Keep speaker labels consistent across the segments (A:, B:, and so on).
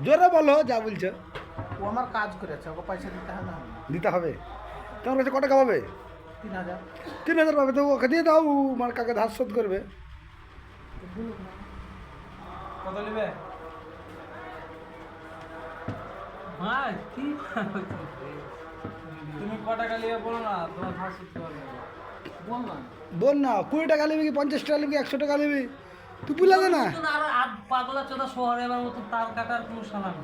A: জোরে বলো যা বলছো।
B: ও আমার কাজ করেছে, ওকে পয়সা দিতে হবে না?
A: দিতে হবে। তোমার কাছে কত টাকা পাবে?
B: 3000।
A: 3000 পাবে তো ওকে দিয়ে দাও, আমার কাকে ধার শোধ করবে।
C: কত নেবে? ভাই কি তুমি ক টাকা নেবে বলো না, তোমার ধার শোধ করবে।
B: বল না।
A: বল না, 20 টাকা নেবি কি 50 টাকা নেবি কি 100 টাকা নেবি? তুই বুঝলা দে না।
C: আর আট পাগলা চোদা শহরে এবার মতো তার কাটার কোনো সালা না।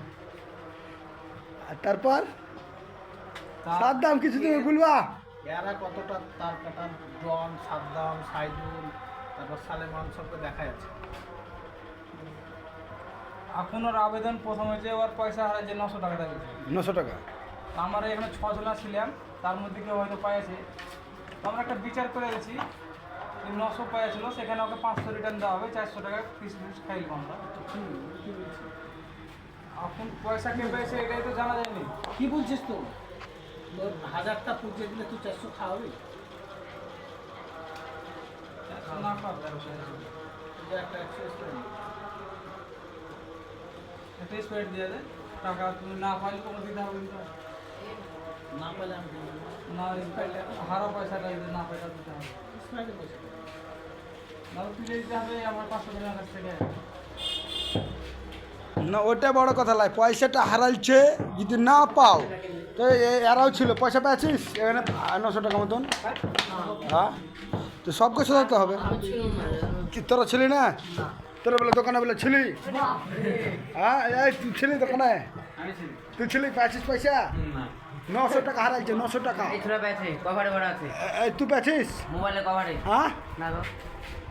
A: আর তারপর সার দাম কিছু তুমি বলবা?
B: এরা কতটা তার কাটার জন, সাদ্দাম, সাইদুল, তারপর সালেমান সবকে দেখা যাচ্ছে।
C: এখন ওর আবেদন প্রথম হয়েছে, ওর পয়সা হারাইছে 900 টাকা দেবে।
A: 900 টাকা।
C: আমরা এখানে 6 জন ছিলাম, তার মধ্যে কেউ হয়তো পাইছে। তো আমরা একটা বিচার করে দিয়েছি, 900 পাইছিল, সেখানে ওকে 500 রিটার্ন দেওয়া হবে, 400 টাকা পিস পিস খাইলাম আমরা। এখন পয়সা কে পেয়েছে এটাই তো জানা যায়নি।
B: কি বলছিস তো? 1000টা পুজো দিলে তুই 400 খাওয়াবি?
C: না পাবে
B: এটা একটা এক্সপ্রেস
C: একটা স্প্রেড দিয়ে দে, টাকা তুমি না পাইলে কোনো দিতে হবে কিন্তু।
B: না পেলে আমি দেবো না।
C: না হারা পয়সাটা দিতে না পয়সা দিতে হবে,
B: স্প্রাইটে পয়সা দেবো।
C: না তুলে দিতে হবে আমার 500 টাকার কাছ থেকে।
A: না ওটা বড় কথা নয়, পয়সাটা হারাইছে যদি না পাও তো এরাও ছিল, পয়সা পেয়েছিস এখানে 900 টাকা মতন। হ্যাঁ তো সবকে শোধাতে হবে। কি তোরা ছিলি না? তোরা বলে দোকানে বলে ছিলি? হ্যাঁ এই তুই ছিলি দোকানে? তুই ছিলি, পেয়েছিস পয়সা? 900 টাকা হারাইছে, 900 টাকা। এই তুই পেয়েছিস?
D: মোবাইলে কভারে
A: হ্যাঁ
D: না গো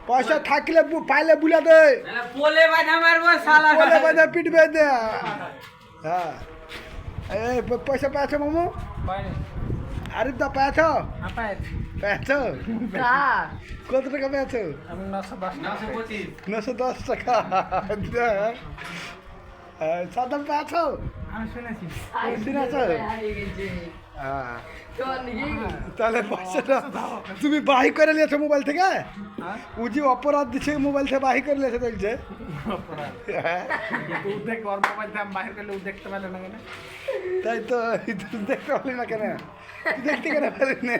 A: পয়সা থাকলে পাইলে বুলা দে,
D: পোলে বাধা মারবো শালা
A: বলে বাজে পিটবে দে। হ্যাঁ এই পয়সা পেয়েছো মামু?
C: পাইনি।
A: আরে দা পেয়েছ?
B: হ্যাঁ পাইছি।
A: পেয়েছ? কত টাকা পেয়েছো?
B: আমি 910 টাকা পেয়েছি।
A: 910 টাকা। সাদাম পেয়েছো?
B: আমি শুনেছি।
A: শুনেছো? হ্যাঁ তাহলে পয়সাটা তুমি বাহি করে নিয়েছো মোবাইল থেকে?
B: হ্যাঁ?
A: ও যে অপরাধ দিচ্ছে মোবাইল থেকে বাহি করে নিয়েছে বলছে। হ্যাঁ
B: ও দেখ ওর মোবাইল থেকে আমি বাহির করলে ও দেখতে পেলে না কেন?
A: তাই তো, তুই দেখতে পারলি না কেন? তুই দেখতে কেন পারলি না?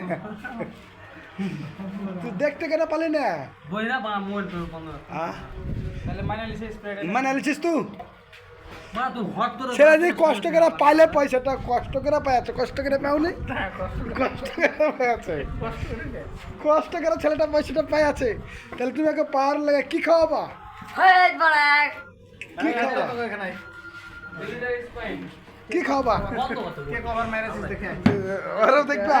A: তুই দেখতে কেন পারলি না?
C: বইরা বা মোবাইল বন্ধ।
A: হ্যাঁ
C: তাহলে মাইনালিসে স্প্রেড
A: মানে আলিছিস তুই?
C: মা তুই হট তোর
A: ছেলে যে কষ্ট করে পাইলে পয়সাটা, কষ্ট করে পাইছে, কষ্ট করে পাওনি? কষ্ট করে পাইছে, কষ্ট করে ছেলেটা পয়সাটা পাইছে, তাহলে তুমি ওকে পাওয়ার লাগে কি খাওয়াবা? কি খাওয়াবা?
B: এখানে
A: কি খাওয়াবা?
C: বন্ধ করতে
B: কে কভার মেরেছিস দেখে?
A: ওরাও দেখবা?